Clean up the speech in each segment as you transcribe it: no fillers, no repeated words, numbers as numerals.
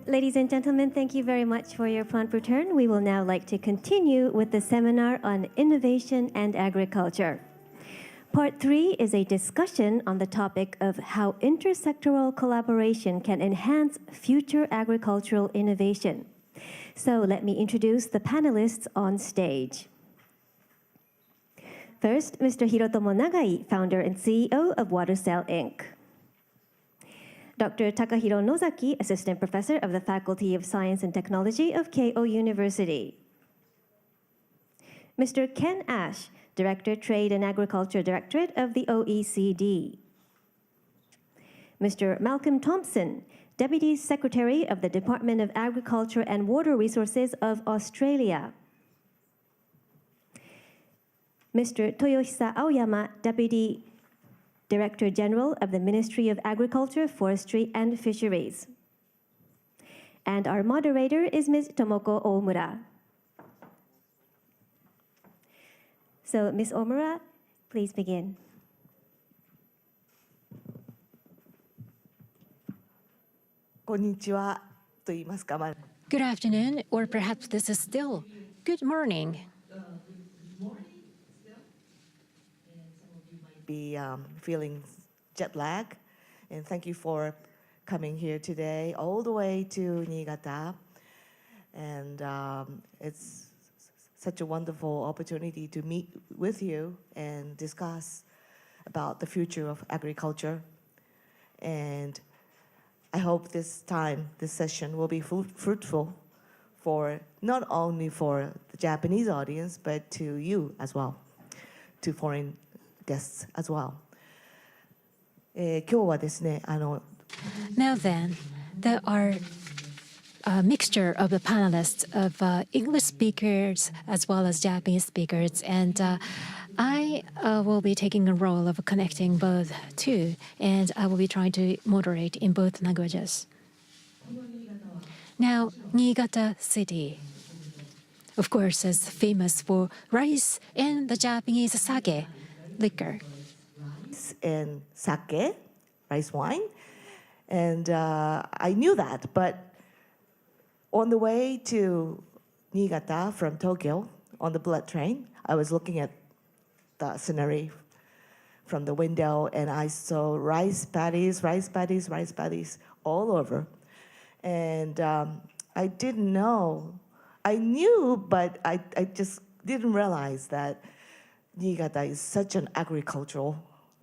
Ladies and gentlemen, thank you very much for your prompt return. We will now like to continue with the seminar on innovation and agriculture. Part 3 is a discussion on the topic of how inter-sectoral collaboration can enhance future agricultural innovation. So let me introduce the panelists on stage. First, Mr. Hirotomo Nagai, founder and CEO of WaterCell Inc. Dr. Takahiro Nozaki, assistant professor of the Faculty of Science and Technology of Keio University. Mr. Ken Ash, Director, Trade and Agriculture Directorate of the OECD. Mr. Malcolm Thompson, Deputy Secretary of the Department of Agriculture and Water Resources of Australia. Mr. Toyohisa Aoyama, Deputy Director General of the Ministry of Agriculture, Forestry and Fisheries. And our moderator is Ms. Tomoko Omura. So, Ms. Omura, please begin. Good afternoon, or perhaps this is still good morning. Be feeling jet lag, and thank you for coming here today all the way to Niigata. And it's such a wonderful opportunity to meet with you and discuss about the future of agriculture. And I hope this session will be fruitful for not only for the Japanese audience, but to you as well, to foreign guests as well. 今日はですね、Now then, there are a mixture of the panelists of English speakers as well as Japanese speakers, and I will be taking a role of connecting both two, and I will be trying to moderate in both languages. Now, Niigata City, of course, is famous for rice and the Japanese sake liquor. And sake, rice wine, and I knew that, but on the way to Niigata from Tokyo on the bullet train, I was looking at the scenery from the window, and I saw rice paddies all over. And I didn't know. I knew, but I just didn't realize that Niigata is such an agricultural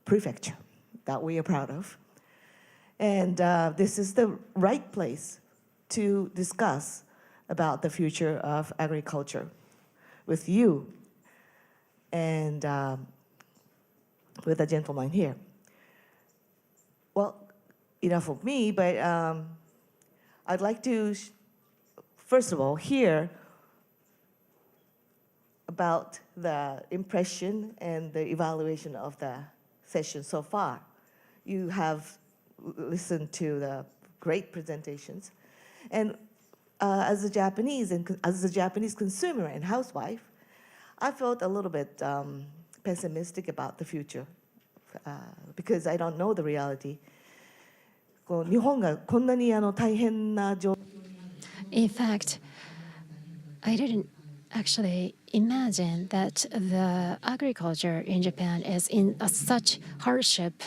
prefecture that we are proud of. And this is the right place to discuss about the future of agriculture with you and with a gentleman here. Well, enough of me, but I'd like to, first of all, hear about the impression and the evaluation of the session so far. You have listened to the great presentations. And as a Japanese consumer and housewife, I felt a little bit pessimistic about the future because I don't know the reality. In fact, I didn't actually imagine that the agriculture in Japan is in such hardship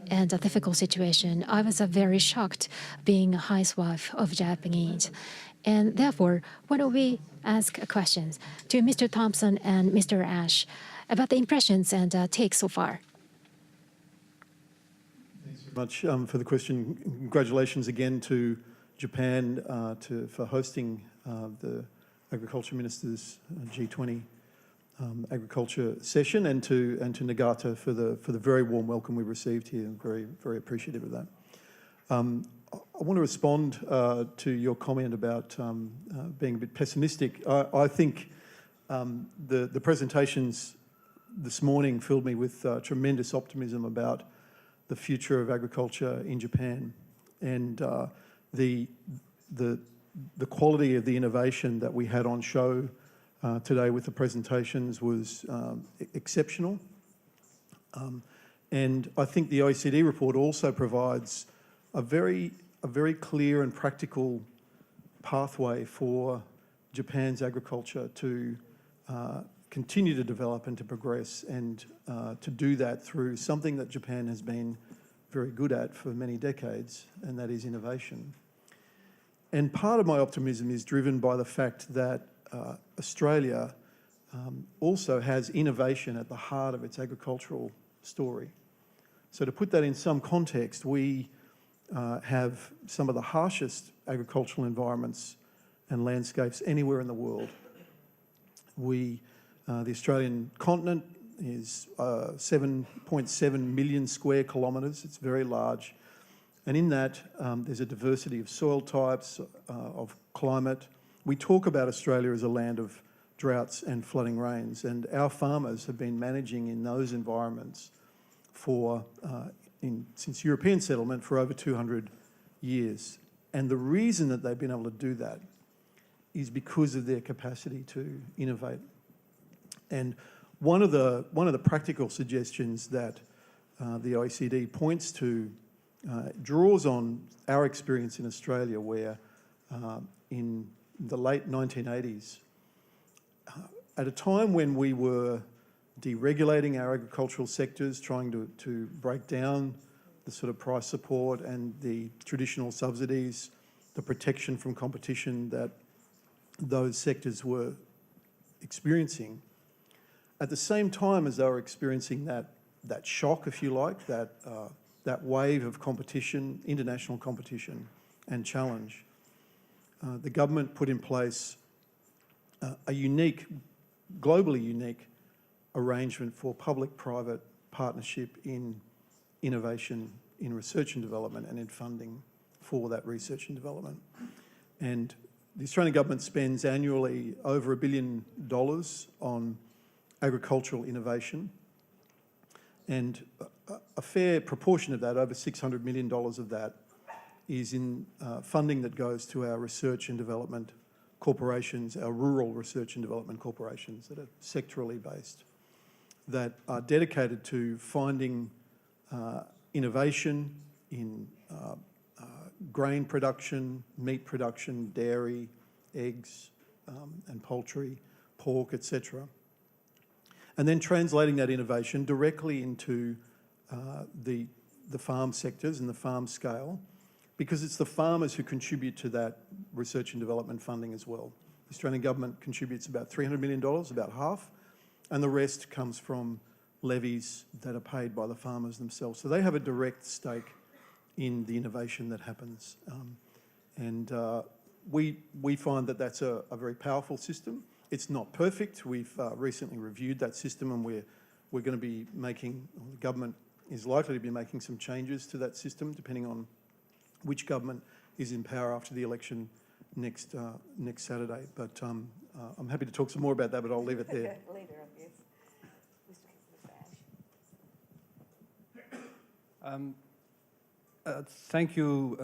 and a difficult situation. I was very shocked being a housewife of Japanese. And therefore, why don't we ask questions to Mr. Thompson and Mr. Ash about the impressions and takes so far. Thanks very much for the question. Congratulations again to Japan for hosting the Agriculture Ministers G20 agriculture session, and to Niigata for the very warm welcome we received here. I'm very appreciative of that. I want to respond to your comment about being a bit pessimistic. I think the presentations this morning filled me with tremendous optimism about the future of agriculture in Japan, and the quality of the innovation that we had on show today with the presentations was exceptional. And I think the OECD report also provides a very clear and practical pathway for Japan's agriculture to continue to develop and to progress, and to do that through something that Japan has been very good at for many decades, and that is innovation. And part of my optimism is driven by the fact that Australia also has innovation at the heart of its agricultural story. So to put that in some context, we have some of the harshest agricultural environments and landscapes anywhere in the world. The Australian continent is 7.7 million square kilometres. It's very large. And in that, there's a diversity of soil types, of climate. We talk about Australia as a land of droughts and flooding rains, and our farmers have been managing in those environments since European settlement for over 200 years. And the reason that they've been able to do that is because of their capacity to innovate. And one of the practical suggestions that the OECD points to draws on our experience in Australia, where in the late 1980s, at a time when we were deregulating our agricultural sectors, trying to break down the sort of price support and the traditional subsidies, the protection from competition that those sectors were experiencing, at the same time as they were experiencing that shock, if you like, that wave of competition, international competition and challenge, the government put in place a unique, globally unique arrangement for public-private partnership in innovation, in research and development, and in funding for that research and development. And the Australian government spends annually over $1 billion on agricultural innovation, and a fair proportion of that, over $600 million of that, is in funding that goes to our research and development corporations, our rural research and development corporations that are sectorally based, that are dedicated to finding innovation in grain production, meat production, dairy, eggs, and poultry, pork, etc. And then translating that innovation directly into the farm sectors and the farm scale, because it's the farmers who contribute to that research and development funding as well. The Australian government contributes about $300 million, about half, and the rest comes from levies that are paid by the farmers themselves. So they have a direct stake in the innovation that happens. We find that that's a very powerful system. It's not perfect. We've recently reviewed that system, and we're going to be making, the government is likely to be making some changes to that system depending on which government is in power after the election next Saturday. But I'm happy to talk some more about that, but I'll leave it there. Later, yes. Thank you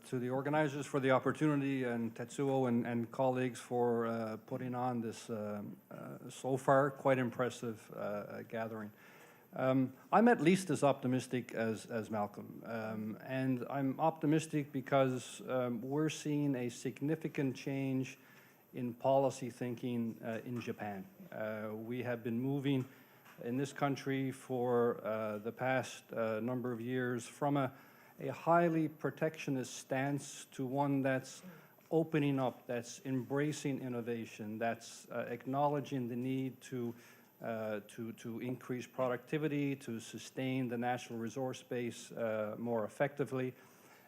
to the organizers for the opportunity, and Tetsuo and colleagues for putting on this so far quite impressive gathering. I'm at least as optimistic as Malcolm, and I'm optimistic because we're seeing a significant change in policy thinking in Japan. We have been moving in this country for the past number of years from a highly protectionist stance to one that's opening up, that's embracing innovation, that's acknowledging the need to increase productivity, to sustain the natural resource base more effectively,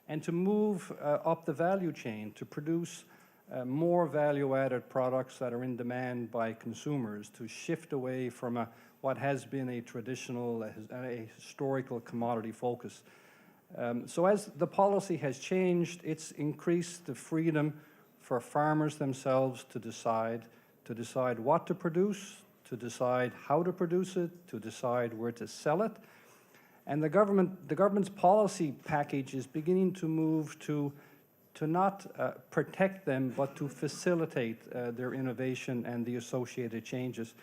and to move up the value chain to produce more value-added products that are in demand by consumers, to shift away from what has been a traditional, a historical commodity focus. So as the policy has changed, it's increased the freedom for farmers themselves to decide what to produce, to decide how to produce it, to decide where to sell it. And the government's policy package is beginning to move to not protect them, but to facilitate their innovation and the associated changes,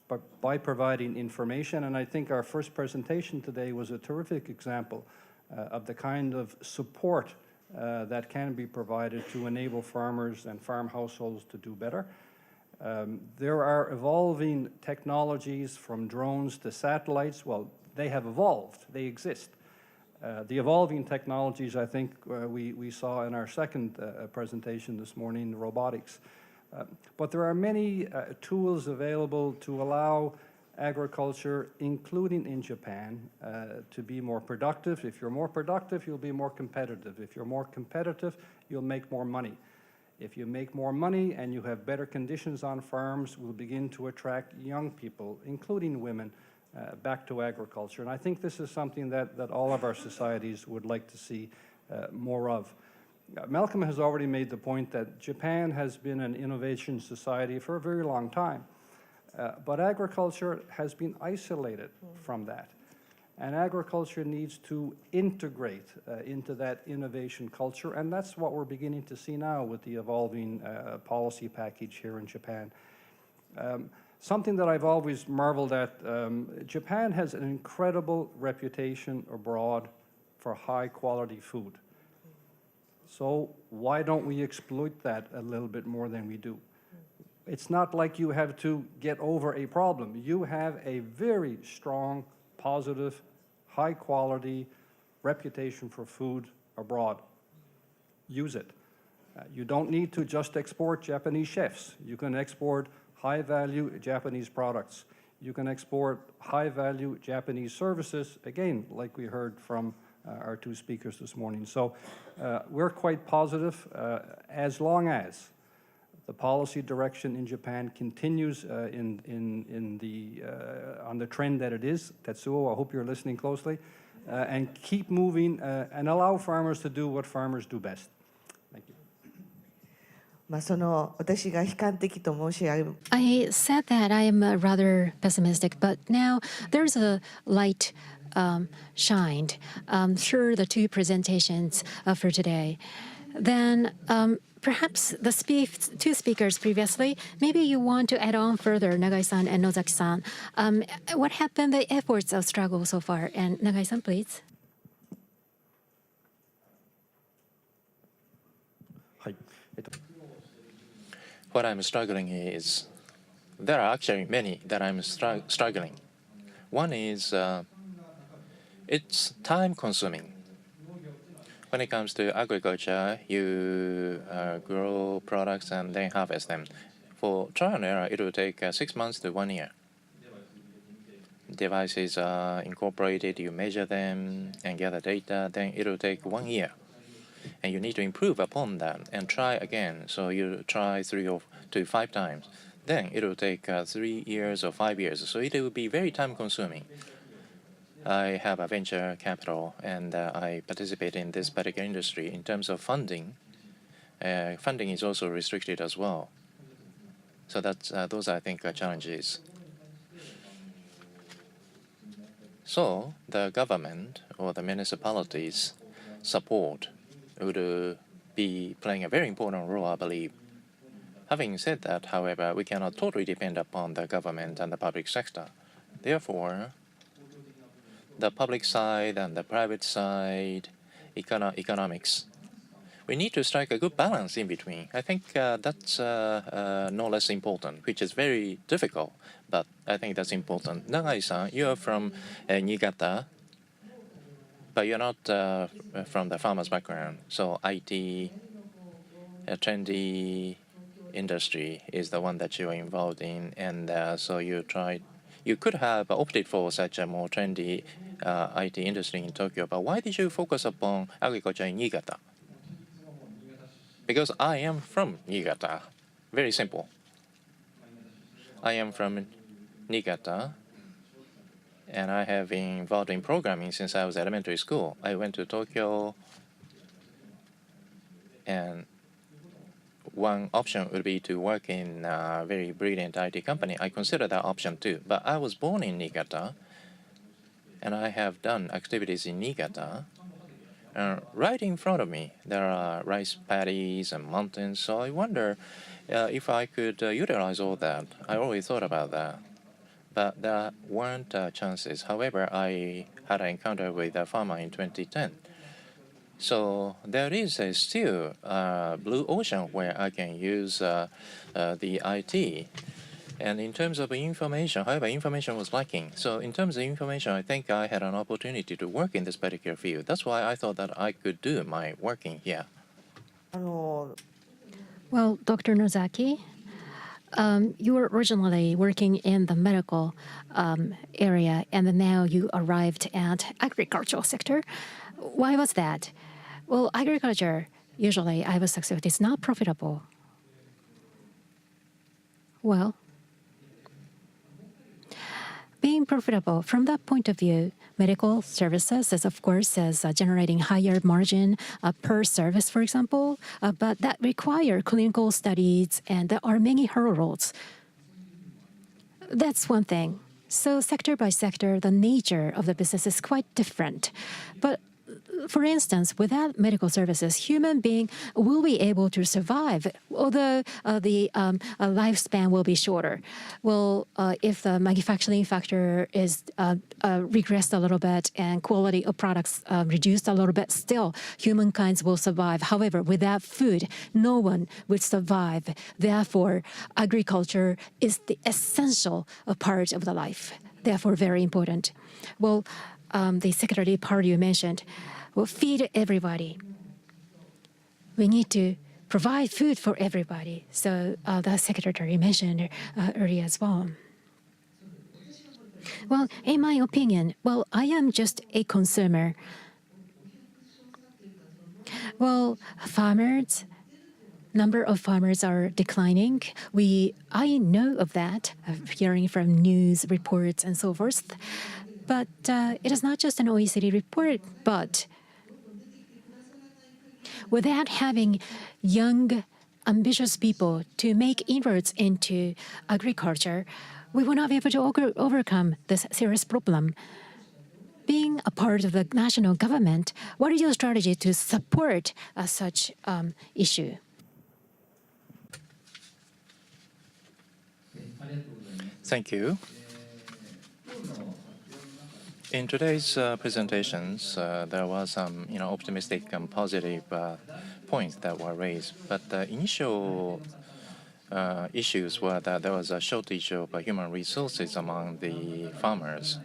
but by providing information. And I think our first presentation today was a terrific example of the kind of support that can be provided to enable farmers and farm households to do better. There are evolving technologies from drones to satellites. Well, they have evolved, they exist. The evolving technologies, I think we saw in our second presentation this morning, robotics. But there are many tools available to allow agriculture, including in Japan, to be more productive. If you're more productive, you'll be more competitive. If you're more competitive, you'll make more money. If you make more money and you have better conditions on farms, we'll begin to attract young people, including women, back to agriculture. And I think this is something that all of our societies would like to see more of. Malcolm has already made the point that Japan has been an innovation society for a very long time. But agriculture has been isolated from that. And agriculture needs to integrate into that innovation culture, and that's what we're beginning to see now with the evolving policy package here in Japan. Something that I've always marveled at, Japan has an incredible reputation abroad for high-quality food. So why don't we exploit that a little bit more than we do? It's not like you have to get over a problem. You have a very strong, positive, high-quality reputation for food abroad. Use it. You don't need to just export Japanese chefs. You can export high-value Japanese products. You can export high-value Japanese services, again, like we heard from our two speakers this morning. So we're quite positive as long as the policy direction in Japan continues on the trend that it is. Tetsuo, I hope you're listening closely. And keep moving and allow farmers to do what farmers do best. Thank you. 私が悲観的と申し上げ I said that I am rather pessimistic, but now there's a light shined through the two presentations for today. Then perhaps the two speakers previously, maybe you want to add on further, Nagai-san and Nozaki-san. What have been the efforts of struggle so far? And Nagai-san, please. What I'm struggling is, there are actually many that I'm struggling. One is, it's time consuming. When it comes to agriculture, you grow products and then harvest them. For trial and error, it will take 6 months to 1 year. Devices are incorporated, you measure them and gather data, then it will take 1 year. And you need to improve upon that and try again. So you try 3 to 5 times. Then it will take 3 years or 5 years. So it will be very time consuming. I have a venture capital and I participate in this particular industry. In terms of funding, funding is also restricted as well. So that's, those I think are challenges. So the government or the municipalities' support would be playing a very important role, I believe. Having said that, however, we cannot totally depend upon the government and the public sector. Therefore, the public side and the private side, economics, we need to strike a good balance in between. I think that's no less important, which is very difficult, but I think that's important. Nagai-san, you are from Niigata, but you're not from the farmer's background. So IT, trendy industry is the one that you are involved in, and so you could have opted for such a more trendy IT industry in Tokyo, but why did you focus upon agriculture in Niigata? Because I am from Niigata. Very simple. I am from Niigata, and I have been involved in programming since I was elementary school. I went to Tokyo, and one option would be to work in a very brilliant IT company. I consider that option too. But I was born in Niigata, and I have done activities in Niigata. Right in front of me, there are rice paddies and mountains. So I wonder if I could utilize all that. I always thought about that. But there weren't chances. However, I had an encounter with a farmer in 2010. So there is still a blue ocean where I can use the IT. And in terms of information, however, information was lacking. So in terms of information, I think I had an opportunity to work in this particular field. That's why I thought that I could do my working here. あの Well, Dr. Nozaki, you were originally working in the medical area, and then now you arrived at agricultural sector. Why was that? Well, agriculture, usually I was successful, is not profitable. Well, being profitable from that point of view, medical services is of course as generating higher margin per service, for example, but that require clinical studies and there are many hurdles. That's one thing. So sector by sector, the nature of the business is quite different. But for instance, without medical services, human being will be able to survive, although the lifespan will be shorter. Well, if the manufacturing factor is regressed a little bit and quality of products reduced a little bit, still humankind will survive. However, without food, no one would survive. Therefore, agriculture is the essential part of the life. Therefore, very important. Well, the secondary part you mentioned will feed everybody. We need to provide food for everybody. So the secretary mentioned earlier as well. Well, in my opinion, well, I am just a consumer. Well, farmers, number of farmers are declining. I know of that, hearing from news reports and so forth. But it is not just an OECD report, but without having young, ambitious people to make inroads into agriculture, we will not be able to overcome this serious problem. Being a part of the national government, what is your strategy to support such issue? Thank you. In today's presentations, there were some, optimistic and positive points that were raised. But the initial issues were that there was a shortage of human resources among the farmers.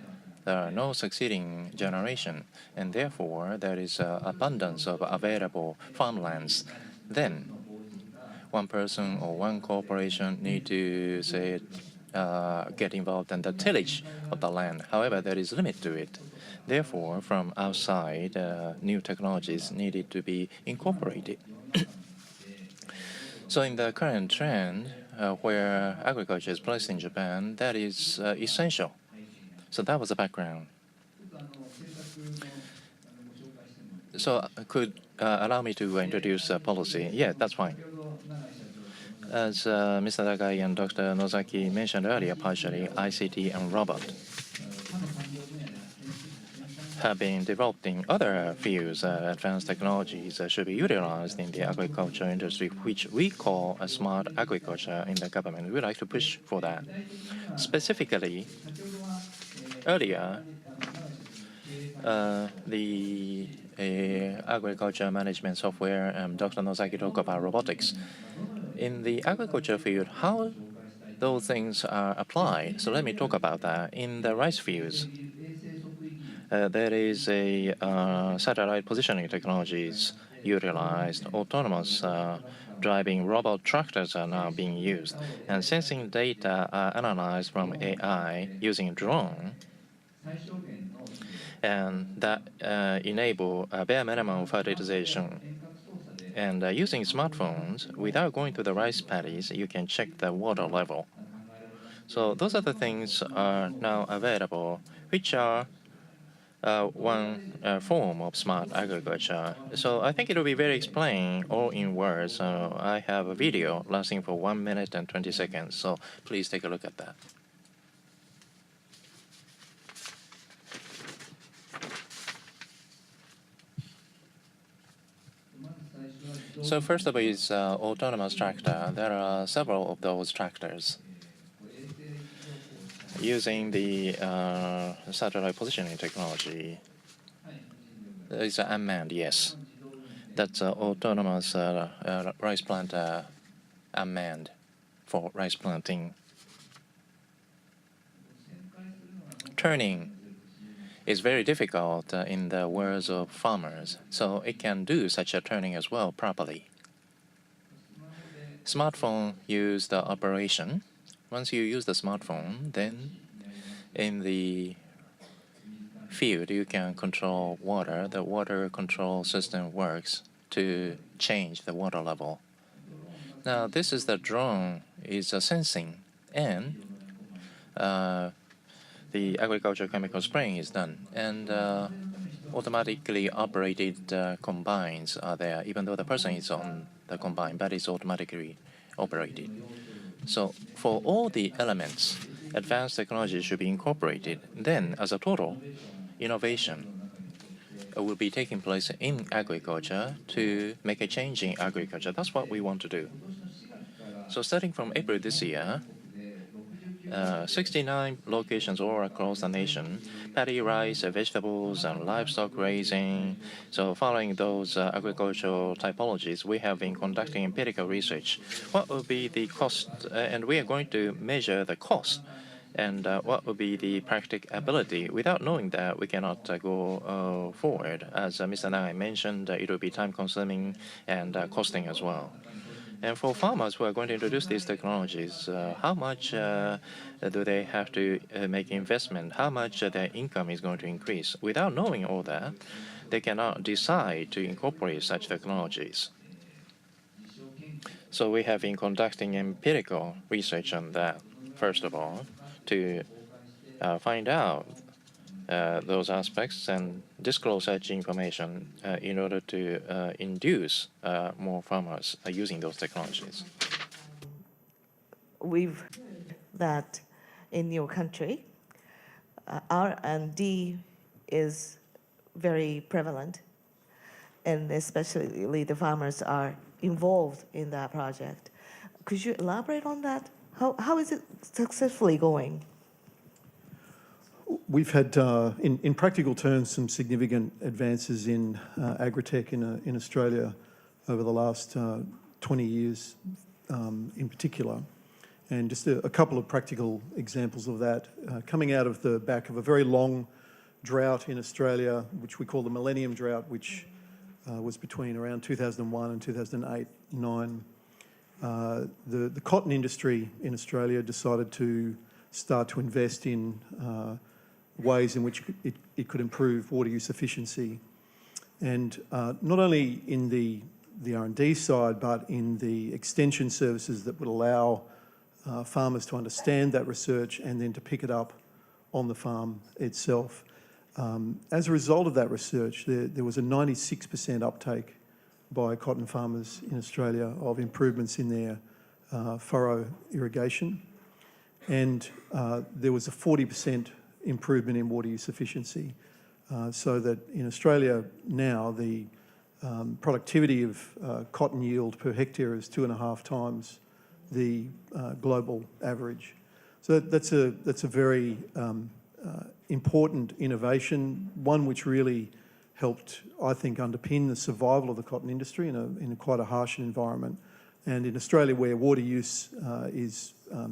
There are no succeeding generation, and therefore there is abundance of available farmlands. Then, one person or one corporation need to say get involved in the tillage of the land. However, there is limit to it. Therefore, from outside, new technologies needed to be incorporated. So in the current trend, where agriculture is placed in Japan, that is essential. So that was the background. So could allow me to introduce policy? Yeah, that's fine. As Mr. Nagai and Dr. Nozaki mentioned earlier, partially, ICT and robot have been developed in other fields. Advanced technologies should be utilized in the agriculture industry, which we call a smart agriculture in the government. We would like to push for that. Specifically, earlier, the agriculture management software, Dr. Nozaki talked about robotics. In the agriculture field, how those things are applied. So let me talk about that. In the rice fields, there is a satellite positioning technologies utilized. Autonomous driving robot tractors are now being used. And sensing data are analyzed from AI using drone. And that enable a bare minimum fertilization. And using smartphones, without going to the rice paddies, you can check the water level. So those are the things are now available, which are one form of smart agriculture. So I think it will be very explained all in words. So I have a video lasting for 1 minute and 20 seconds. So please take a look at that. So first of all is autonomous tractor. There are several of those tractors using the satellite positioning technology. It's unmanned, yes. That's autonomous rice plant unmanned for rice planting. Turning is very difficult in the words of farmers, so it can do such a turning as well properly. Smartphone use the operation. Once you use the smartphone, then in the field you can control water. The water control system works to change the water level. Now this is the drone is sensing, and the agriculture chemical spraying is done, and automatically operated combines are there, even though the person is on the combine, but it's automatically operated. So for all the elements, advanced technology should be incorporated. Then, as a total, innovation will be taking place in agriculture to make a change in agriculture. That's what we want to do. So starting from April this year, 69 locations all across the nation, paddy, rice, vegetables, and livestock raising. So following those agricultural typologies, we have been conducting empirical research. What will be the cost? And we are going to measure the cost. And what will be the practicability? Without knowing that, we cannot go forward. As Mr. Nagai mentioned, it will be time-consuming and costing as well. And for farmers who are going to introduce these technologies, how much do they have to make investment? How much their income is going to increase? Without knowing all that, they cannot decide to incorporate such technologies. So we have been conducting empirical research on that, first of all, to find out those aspects and disclose such information in order to induce more farmers using those technologies. We've heard that in your country, R&D is very prevalent, and especially the farmers are involved in that project. Could you elaborate on that? How is it successfully going? We've had, in practical terms, some significant advances in agritech in Australia over the last 20 years in particular. And just a couple of practical examples of that. Coming out of the back of a very long drought in Australia, which we call the Millennium Drought, which was between around 2001 and 2008-9, the cotton industry in Australia decided to start to invest in ways in which it could improve water use efficiency. And not only in the R&D side, but in the extension services that would allow farmers to understand that research and then to pick it up on the farm itself. As a result of that research, there was a 96% uptake by cotton farmers in Australia of improvements in their furrow irrigation. And there was a 40% improvement in water use efficiency. So that in Australia now, the productivity of cotton yield per hectare is 2.5 times the global average. So that's a very important innovation, one which really helped, I think, underpin the survival of the cotton industry in quite a harsh environment. And in Australia, where water use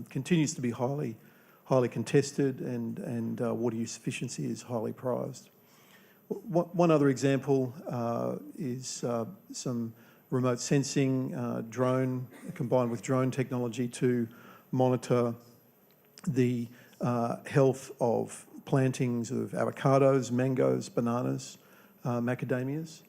continues to be highly contested and water use efficiency is highly prized. One other example is some remote sensing, drone, combined with drone technology to monitor the health of plantings of avocados, mangoes, bananas, macadamias.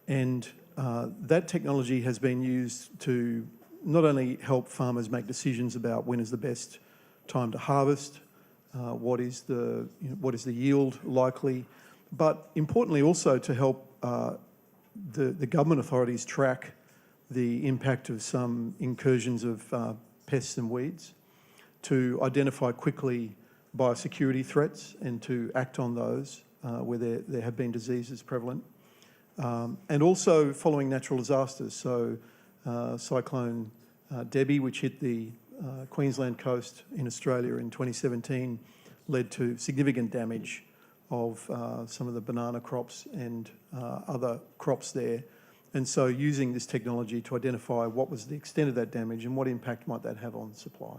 And that technology has been used to not only help farmers make decisions about when is the best time to harvest, what is the yield likely, but importantly also to help the government authorities track the impact of some incursions of pests and weeds, to identify quickly biosecurity threats and to act on those where there have been diseases prevalent. And also following natural disasters, so Cyclone Debbie, which hit the Queensland coast in Australia in 2017, led to significant damage of some of the banana crops and other crops there. And so using this technology to identify what was the extent of that damage and what impact might that have on supply.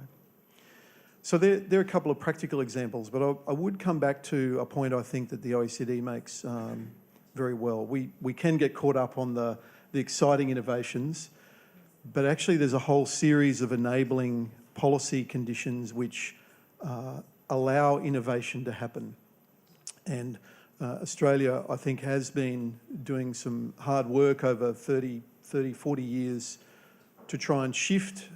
So there are a couple of practical examples, but I would come back to a point I think that the OECD makes very well. We can get caught up on the exciting innovations, but actually there's a whole series of enabling policy conditions which allow innovation to happen. And Australia, I think, has been doing some hard work over 30, 40 years to try and shift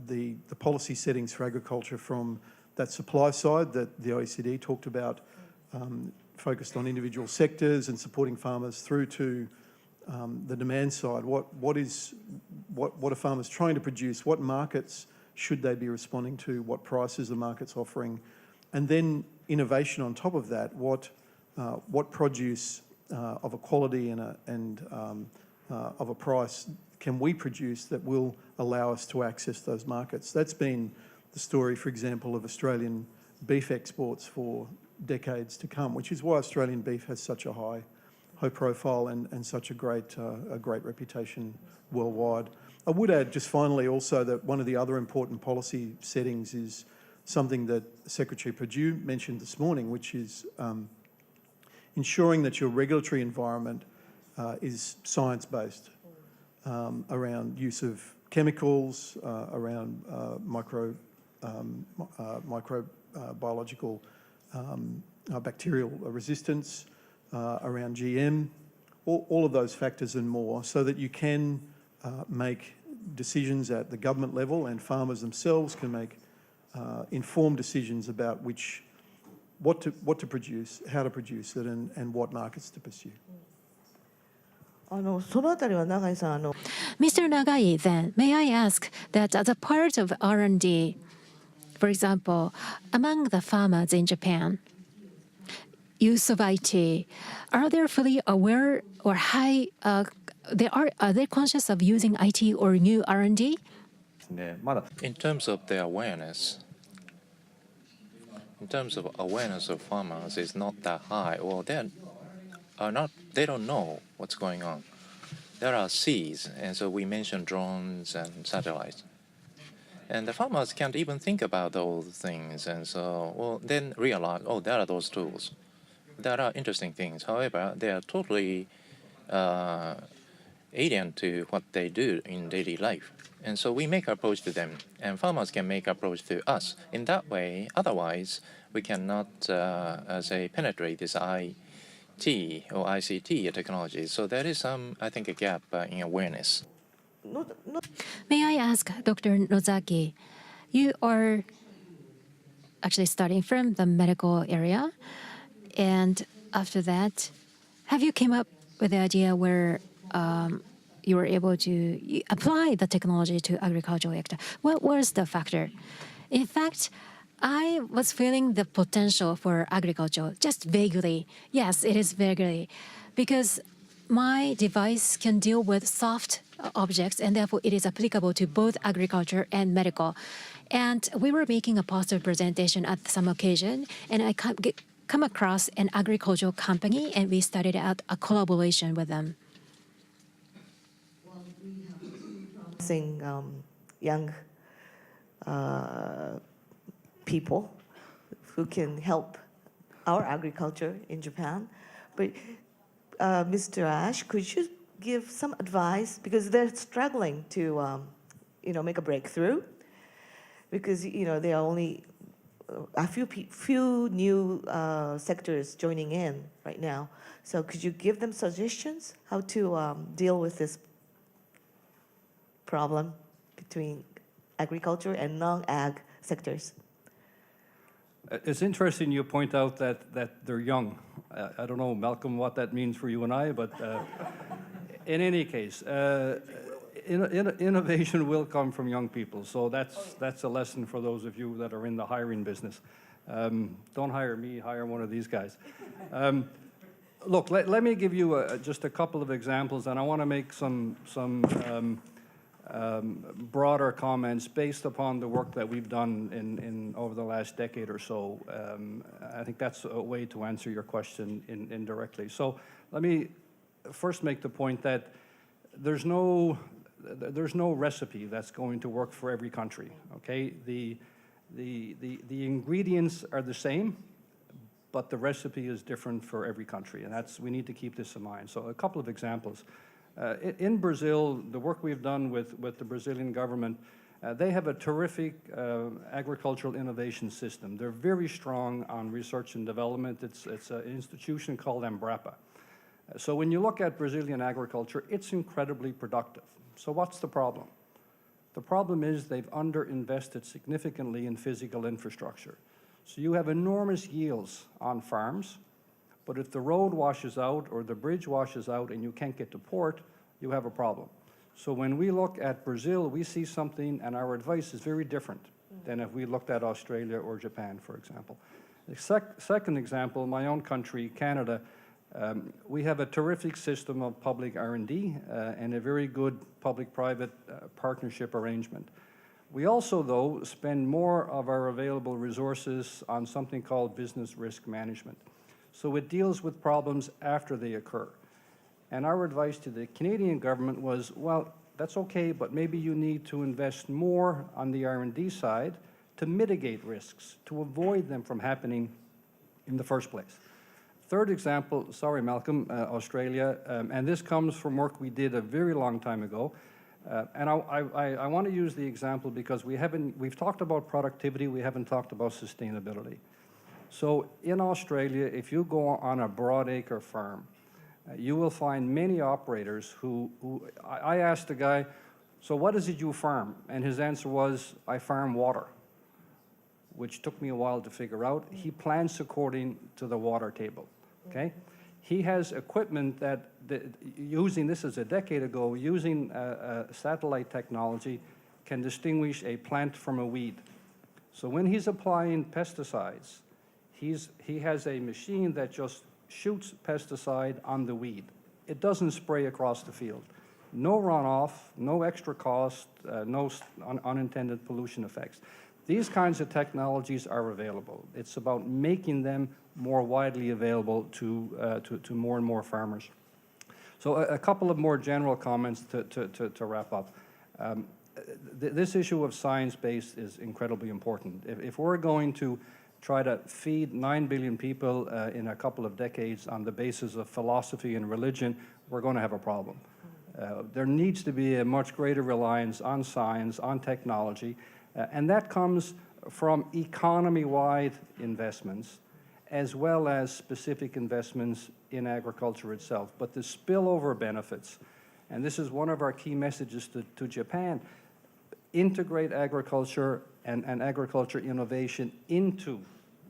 the policy settings for agriculture from that supply side that the OECD talked about, focused on individual sectors and supporting farmers, through to the demand side. What are farmers trying to produce? What markets should they be responding to? What prices the market's offering? And then innovation on top of that. What produce of a quality and of a price can we produce that will allow us to access those markets? That's been the story, for example, of Australian beef exports for decades to come, which is why Australian beef has such a high profile and such a great reputation worldwide. I would add just finally also that one of the other important policy settings is something that Secretary Perdue mentioned this morning, which is ensuring that your regulatory environment is science-based around use of chemicals, around microbiological bacterial resistance, around GM, all of those factors and more, so that you can make decisions at the government level and farmers themselves can make informed decisions about what to produce, how to produce it, and what markets to pursue. そのあたりは永井さん、Mr. Nagai, then, may I ask that as a part of R&D, for example, among the farmers in Japan, use of IT, are they fully aware or are they conscious of using IT or new R&D? In terms of the awareness, of farmers is not that high, or they don't know what's going on. There are seeds, and so we mentioned drones and satellites. And the farmers can't even think about those things, and so then realize, there are those tools. There are interesting things. However, they are totally alien to what they do in daily life. And so we make approach to them, and farmers can make approach to us. In that way, otherwise, we cannot, penetrate this IT or ICT technologies. So there is some, I think, a gap in awareness. May I ask, Dr. Nozaki, you are actually starting from the medical area, and after that, have you came up with the idea where you were able to apply the technology to agricultural sector? What was the factor? In fact, I was feeling the potential for agriculture just vaguely. Yes, it is vaguely, because my device can deal with soft objects, and therefore it is applicable to both agriculture and medical. And we were making a poster presentation at some occasion, and I come across an agricultural company, and we started out a collaboration with them. Young people who can help our agriculture in Japan. But Mr. Ash, could you give some advice, because they're struggling to make a breakthrough, because there are only a few new sectors joining in right now. So could you give them suggestions how to deal with this problem between agriculture and non-ag sectors? It's interesting you point out that they're young. I don't know, Malcolm, what that means for you and I, but in any case, innovation will come from young people. So that's a lesson for those of you that are in the hiring business. Don't hire me, hire one of these guys. Look, let me give you just a couple of examples, and I want to make some broader comments based upon the work that we've done in over the last decade or so. I think that's a way to answer your question indirectly. So let me first make the point that there's no recipe that's going to work for every country, okay? The ingredients are the same, but the recipe is different for every country, and we need to keep this in mind. So a couple of examples. In Brazil, the work we've done with the Brazilian government, they have a terrific agricultural innovation system. They're very strong on research and development. It's an institution called Embrapa. So when you look at Brazilian agriculture, it's incredibly productive. So what's the problem? The problem is they've underinvested significantly in physical infrastructure. So you have enormous yields on farms, but if the road washes out or the bridge washes out and you can't get to port, you have a problem. So when we look at Brazil, we see something, and our advice is very different than if we looked at Australia or Japan, for example. The second example, my own country, Canada, we have a terrific system of public R&D and a very good public-private partnership arrangement. We also, though, spend more of our available resources on something called business risk management. So it deals with problems after they occur. And our advice to the Canadian government was, well, that's okay, but maybe you need to invest more on the R&D side to mitigate risks, to avoid them from happening in the first place. Third example, sorry, Malcolm, Australia, and this comes from work we did a very long time ago. And I want to use the example because we've talked about productivity, we haven't talked about sustainability. So in Australia, if you go on a broadacre farm, you will find many operators who I asked the guy, so what is it you farm? And his answer was, I farm water, which took me a while to figure out. He plants according to the water table, okay? He has equipment that using, this is a decade ago, using satellite technology can distinguish a plant from a weed. So when he's applying pesticides, he has a machine that just shoots pesticide on the weed. It doesn't spray across the field. No runoff, no extra cost, no unintended pollution effects. These kinds of technologies are available. It's about making them more widely available to more and more farmers. So a couple of more general comments to wrap up. This issue of science-based is incredibly important. If we're going to try to feed 9 billion people in a couple of decades on the basis of philosophy and religion, we're going to have a problem. There needs to be a much greater reliance on science, on technology, and that comes from economy-wide investments as well as specific investments in agriculture itself. But the spillover benefits, and this is one of our key messages to Japan, integrate agriculture and agriculture innovation into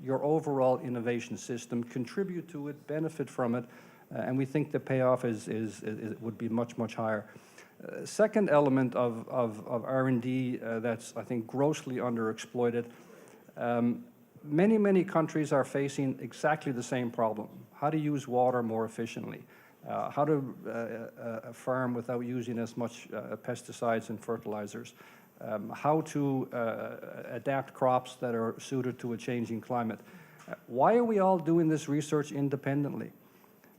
your overall innovation system, contribute to it, benefit from it, and we think the payoff would be much, much higher. Second element of R&D that's, I think, grossly underexploited, many countries are facing exactly the same problem: how to use water more efficiently, how to farm without using as much pesticides and fertilizers, how to adapt crops that are suited to a changing climate. Why are we all doing this research independently?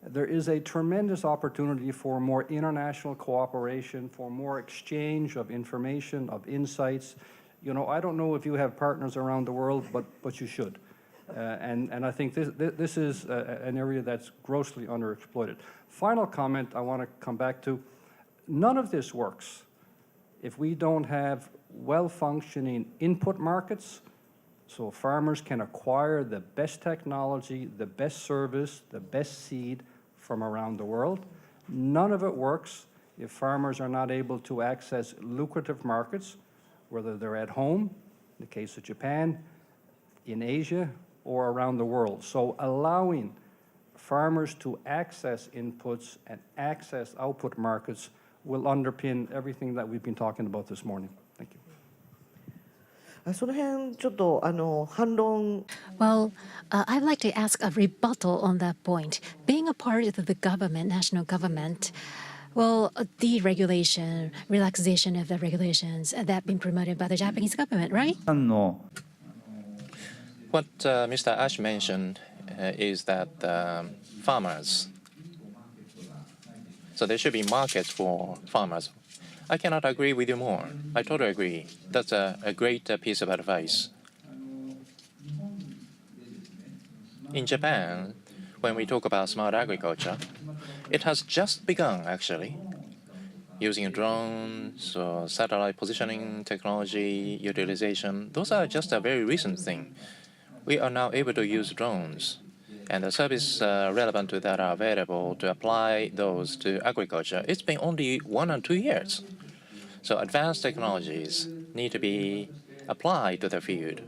There is a tremendous opportunity for more international cooperation, for more exchange of information, of insights. You know, I don't know if you have partners around the world, but you should. And I think this is an area that's grossly underexploited. Final comment I want to come back to. None of this works if we don't have well-functioning input markets so farmers can acquire the best technology, the best service, the best seed from around the world. None of it works if farmers are not able to access lucrative markets, whether they're at home, in the case of Japan, in Asia, or around the world. So allowing farmers to access inputs and access output markets will underpin everything that we've been talking about this morning. Thank you. その辺ちょっと反論 Well, I'd like to ask a rebuttal on that point. Being a part of the government, national government, well, deregulation, relaxation of the regulations that have been promoted by the Japanese government, right? What Mr. Ash mentioned is that farmers, So there should be markets for farmers. I cannot agree with you more. I totally agree. That's a great piece of advice. In Japan, when we talk about smart agriculture, it has just begun, actually, using drones or satellite positioning technology utilization. Those are just a very recent thing. We are now able to use drones, and the services relevant to that are available to apply those to agriculture. It's been only 1 or 2 years. So advanced technologies need to be applied to the field.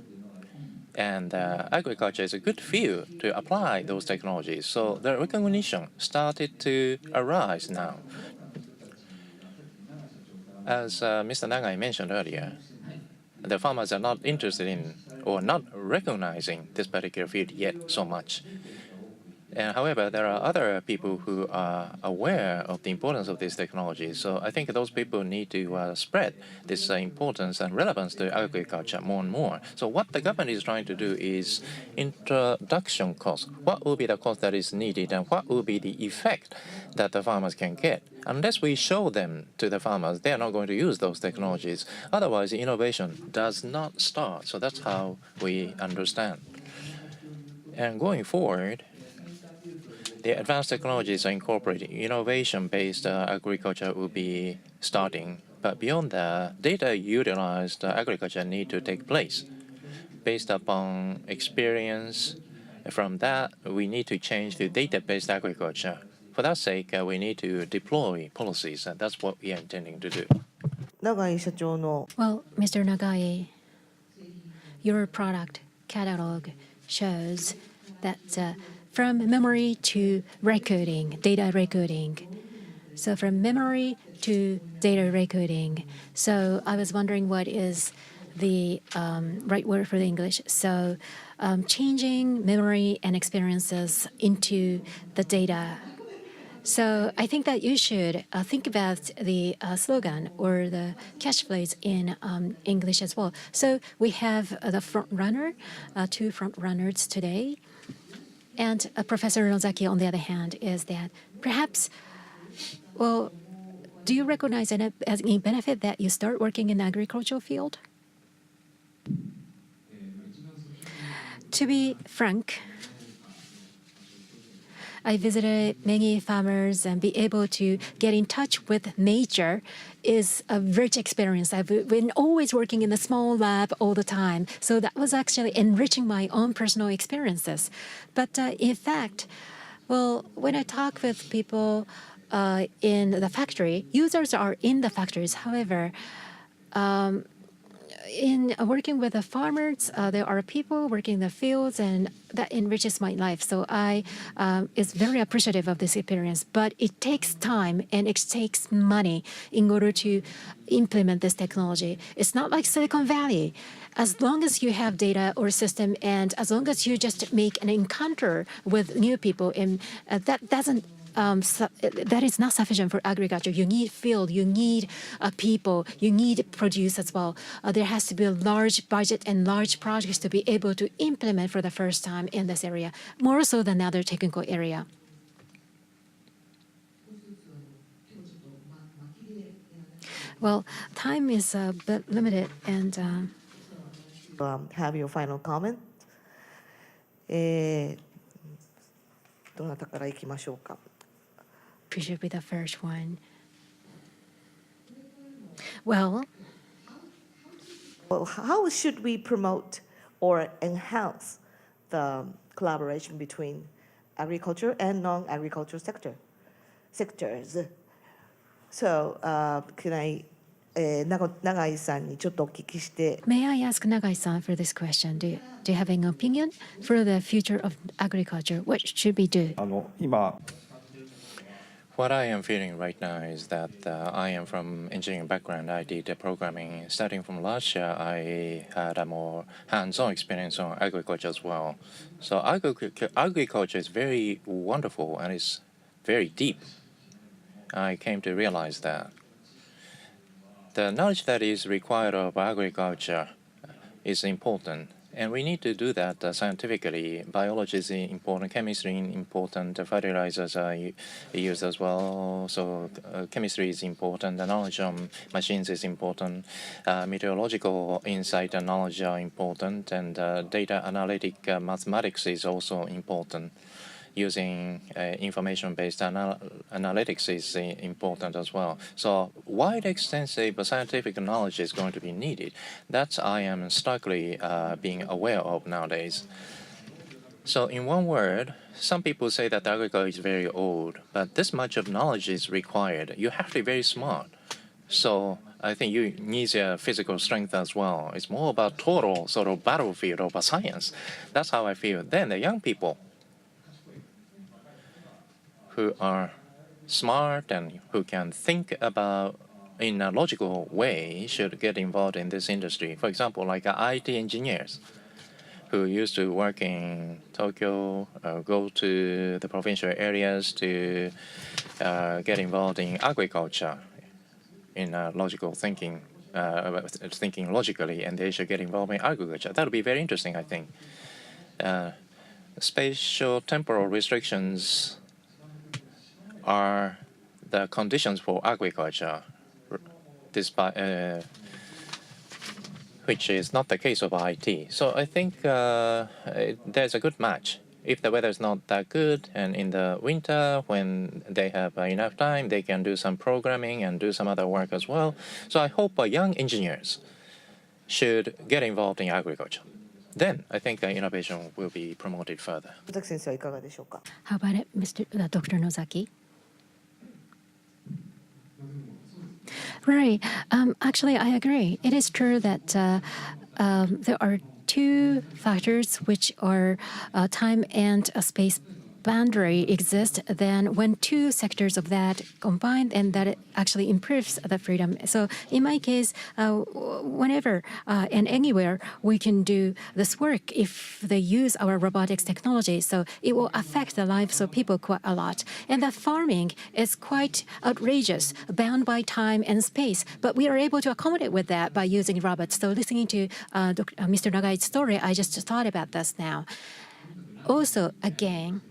And agriculture is a good field to apply those technologies. So the recognition started to arise now. As Mr. Nagai mentioned earlier, the farmers are not interested in or not recognizing this particular field yet so much. However, there are other people who are aware of the importance of this technology. So I think those people need to spread this importance and relevance to agriculture more and more. So what the government is trying to do is introduction cost. What will be the cost that is needed and what will be the effect that the farmers can get? Unless we show them to the farmers, they are not going to use those technologies. Otherwise, innovation does not start. So that's how we understand. And going forward, the advanced technologies are incorporated. Innovation-based agriculture will be starting. But beyond that, data-utilized agriculture need to take place. Based upon experience, from that, we need to change to data-based agriculture. For that sake, we need to deploy policies, and that's what we are intending to do. 永井社長の Well, Mr. Nagai, your product catalog shows that from memory to recording, data recording. So from memory to data recording. So I was wondering what is the right word for the English. So changing memory and experiences into the data. So I think that you should think about the slogan or the catchphrase in English as well. So we have the front runner, 2 front runners today. And Professor Nozaki, on the other hand, is that perhaps, well, do you recognize any benefit that you start working in the agricultural field? To be frank, I visited many farmers and be able to get in touch with nature is a rich experience. I've been always working in a small lab all the time. So that was actually enriching my own personal experiences. But in fact, well, when I talk with people in the factory, users are in the factories. However, in working with the farmers, there are people working in the fields, and that enriches my life. So I is very appreciative of this experience. But it takes time and it takes money in order to implement this technology. It's not like Silicon Valley. As long as you have data or system, and as long as you just make an encounter with new people, and that doesn't. That is not sufficient for agriculture. You need field, you need people, you need produce as well. There has to be a large budget and large projects to be able to implement for the first time in this area, more so than other technical area. Well, time is a bit limited, and have your final comment. どなたからいきましょうか。who should be the first one? Well, how should we promote or enhance the collaboration between agriculture and non-agricultural sectors? So, can I, 永井さんにちょっとお聞きして。May I ask Nagai-san for this question? Do you have an opinion for the future of agriculture? What should we do? What I am feeling right now is that I am from engineering background. I did programming. Starting from last year, I had a more hands-on experience on agriculture as well. So agriculture is very wonderful and it's very deep. I came to realize that the knowledge that is required of agriculture is important. And we need to do that scientifically. Biology is important, chemistry is important, fertilizers are used as well. So chemistry is important, the knowledge on machines is important, meteorological insight and knowledge are important, and data analytic mathematics is also important. Using information-based analytics is important as well. So wide, extensive scientific knowledge is going to be needed. That I am starkly being aware of nowadays. So in one word, some people say that agriculture is very old, but this much of knowledge is required. You have to be very smart. So I think you need physical strength as well. It's more about total sort of battlefield of science. That's how I feel. Then the young people who are smart and who can think about in a logical way should get involved in this industry. For example, like IT engineers who used to work in Tokyo, go to the provincial areas to get involved in agriculture in logical thinking, thinking logically, and they should get involved in agriculture. That would be very interesting, I think. Spatial temporal restrictions are the conditions for agriculture, despite, which is not the case of IT. So I think there's a good match. If the weather is not that good, and in the winter, when they have enough time, they can do some programming and do some other work as well. So I hope young engineers should get involved in agriculture. Then I think innovation will be promoted further. 野崎先生はいかがでしょうか。 How about it, Dr. Nozaki? Right. Actually, I agree. It is true that there are two factors which are time and space boundary exist. Then when two sectors of that combine, then that actually improves the freedom. So in my case, whenever and anywhere we can do this work if they use our robotics technology. So it will affect the lives of people quite a lot. And that farming is quite outrageous, bound by time and space. But we are able to accommodate with that by using robots. So listening to Mr. Nagai's story, I just thought about this now. Also, again,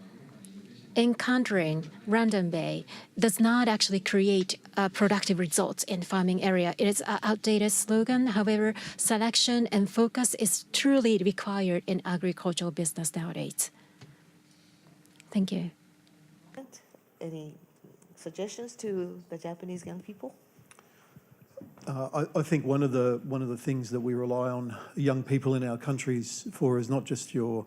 encountering random bay does not actually create productive results in farming area. It is an outdated slogan. However, selection and focus is truly required in agricultural business nowadays. Thank you. Any suggestions to the Japanese young people? I think one of the things that we rely on young people in our countries for is not just your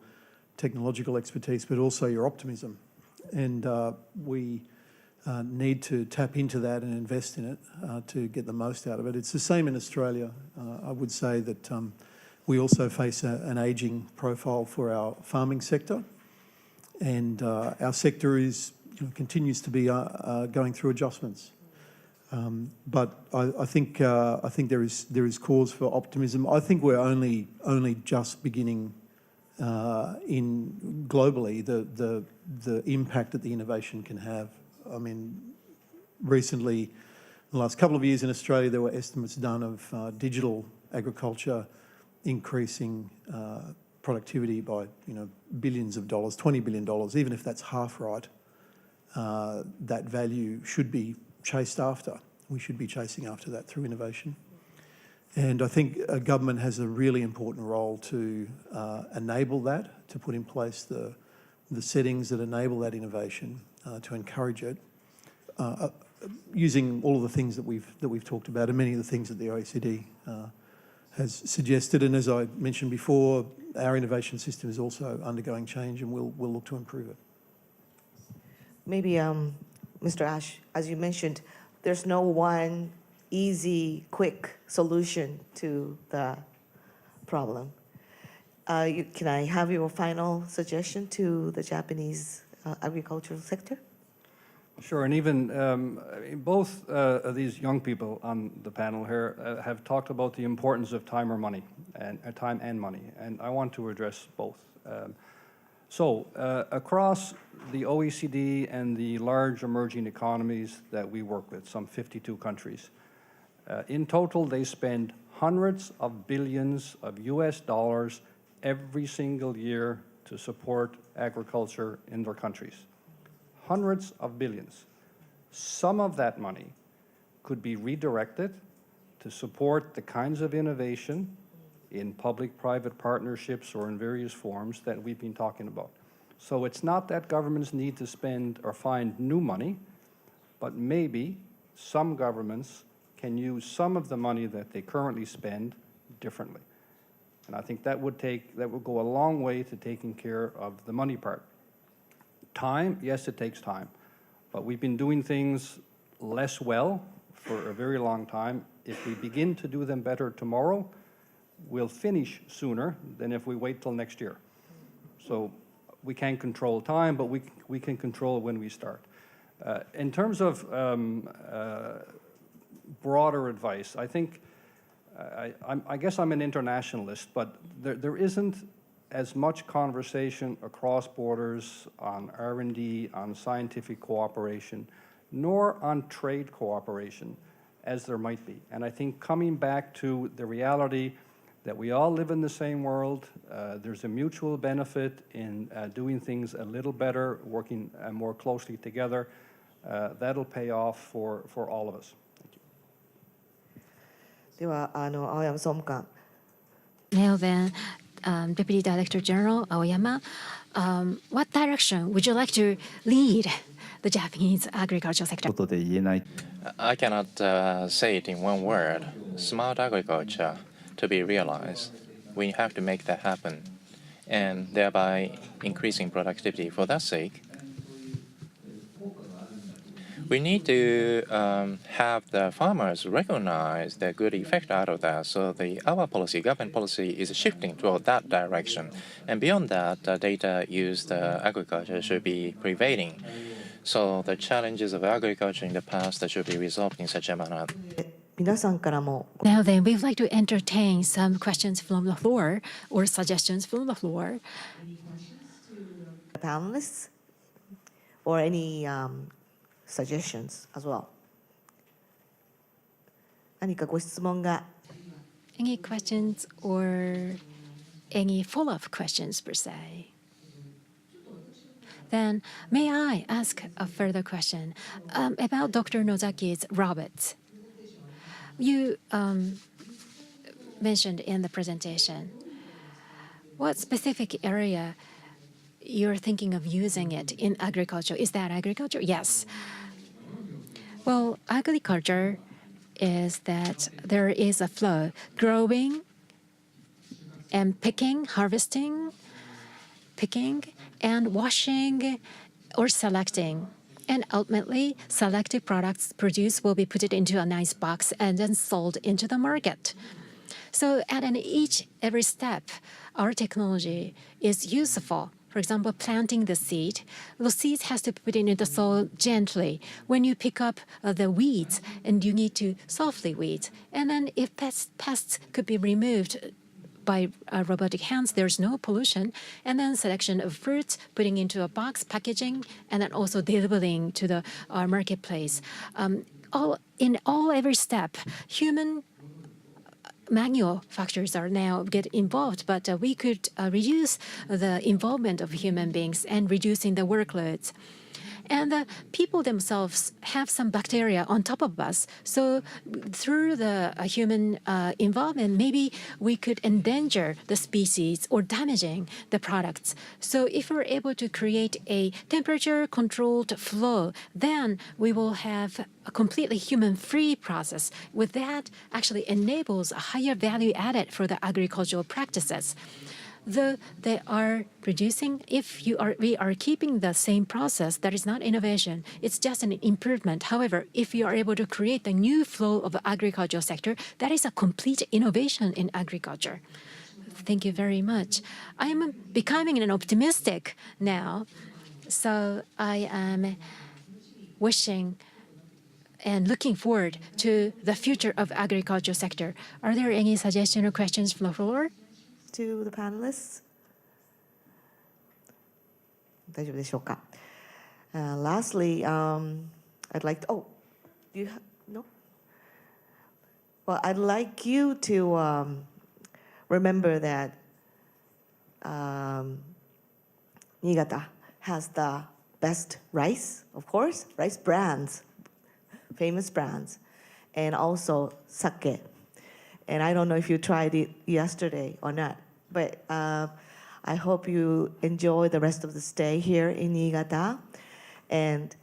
technological expertise, but also your optimism. And we need to tap into that and invest in it to get the most out of it. It's the same in Australia. I would say that we also face an ageing profile for our farming sector, and our sector continues to be going through adjustments. But I think there is cause for optimism. I think we're only just beginning in globally the impact that the innovation can have. I mean, recently, in the last couple of years in Australia, there were estimates done of digital agriculture increasing productivity by billions of dollars, $20 billion. Even if that's half right, that value should be chased after. We should be chasing after that through innovation. And I think a government has a really important role to enable that, to put in place the settings that enable that innovation, to encourage it, using all of the things that we've talked about and many of the things that the OECD has suggested. And as I mentioned before, our innovation system is also undergoing change, and we'll look to improve it. Maybe, Mr. Ash, as you mentioned, there's no one easy, quick solution to the problem. Can I have your final suggestion to the Japanese agricultural sector? Sure, and even both of these young people on the panel here have talked about the importance of time or money, and time and money, and I want to address both. So across the OECD and the large emerging economies that we work with, some 52 countries, in total they spend hundreds of billions of US dollars every single year to support agriculture in their countries. Hundreds of billions. Some of that money could be redirected to support the kinds of innovation in public-private partnerships or in various forms that we've been talking about. So it's not that governments need to spend or find new money, but maybe some governments can use some of the money that they currently spend differently. And I think that would go a long way to taking care of the money part. Time, yes, it takes time, but we've been doing things less well for a very long time. If we begin to do them better tomorrow, we'll finish sooner than if we wait till next year. So we can't control time, but we can control when we start. In terms of broader advice, I think, I guess I'm an internationalist, but there isn't as much conversation across borders on R&D, on scientific cooperation, nor on trade cooperation as there might be. And I think coming back to the reality that we all live in the same world, there's a mutual benefit in doing things a little better, working more closely together. That'll pay off for all of us. Thank you. では青山総務官。 Now then, Deputy Director General Aoyama, what direction would you like to lead the Japanese agricultural sector? ことで言えない。 I cannot say it in one word. Smart agriculture to be realized. We have to make that happen, and thereby increasing productivity. For that sake, we need to have the farmers recognize the good effect out of that. So our policy, government policy, is shifting toward that direction. And beyond that, data used agriculture should be prevailing. So the challenges of agriculture in the past that should be resolved in such a manner. 皆さんからも Now then, we'd like to entertain some questions from the floor or suggestions from the floor. panelists or any suggestions as well. 何かご質問が Any questions or any follow-up questions per se? Then may I ask a further question about Dr. Nozaki's robots? You mentioned in the presentation, what specific area you're thinking of using it in agriculture? Is that agriculture? Yes. Well, agriculture is that there is a flow, growing and picking, harvesting, picking, and washing or selecting. And ultimately, selected products produced will be put into a nice box and then sold into the market. So at every step, our technology is useful. For example, planting the seed. The seeds has to be put into the soil gently. When you pick up the weeds, and you need to softly weed. And then if pests could be removed by robotic hands, there's no pollution. And then selection of fruits, putting into a box, packaging, and then also delivering to the marketplace. Every step, human manual factors are now get involved, but we could reduce the involvement of human beings and reducing the workloads. And the people themselves have some bacteria on top of us. So through the human involvement, maybe we could endanger the species or damaging the products. So if we're able to create a temperature-controlled flow, then we will have a completely human-free process. With that, actually enables a higher value added for the agricultural practices. They are producing, we are keeping the same process, that is not innovation, it's just an improvement. However, if you are able to create the new flow of the agricultural sector, that is a complete innovation in agriculture. Thank you very much. I am becoming an optimistic now, so I am wishing and looking forward to the future of agricultural sector. Are there any suggestions or questions from the floor? To the panelists. 大丈夫でしょうか? Lastly, I'd like to, do you have, no? Well, I'd like you to remember that Niigata has the best rice, of course, rice brands, famous brands, and also sake. And I don't know if you tried it yesterday or not, but I hope you enjoy the rest of the stay here in Niigata. And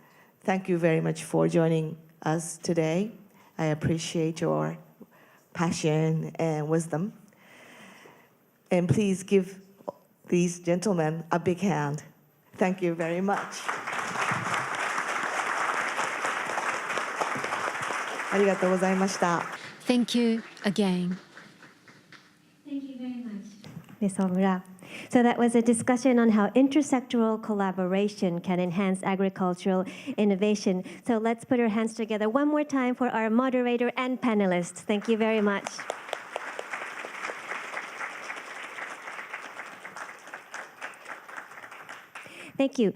thank you very much for joining us today. I appreciate your passion and wisdom. And please give these gentlemen a big hand. Thank you very much. ありがとうございました。 Thank you again. Thank you very much, Ms. Omura. So that was a discussion on how intersectoral collaboration can enhance agricultural innovation. So let's put our hands together one more time for our moderator and panelists. Thank you very much. Thank you.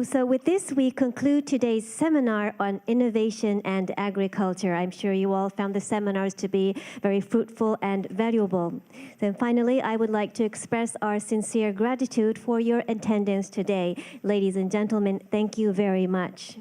So with this, we conclude today's seminar on innovation and agriculture. I'm sure you all found the seminars to be very fruitful and valuable. Then finally, I would like to express our sincere gratitude for your attendance today. Ladies and gentlemen, thank you very much.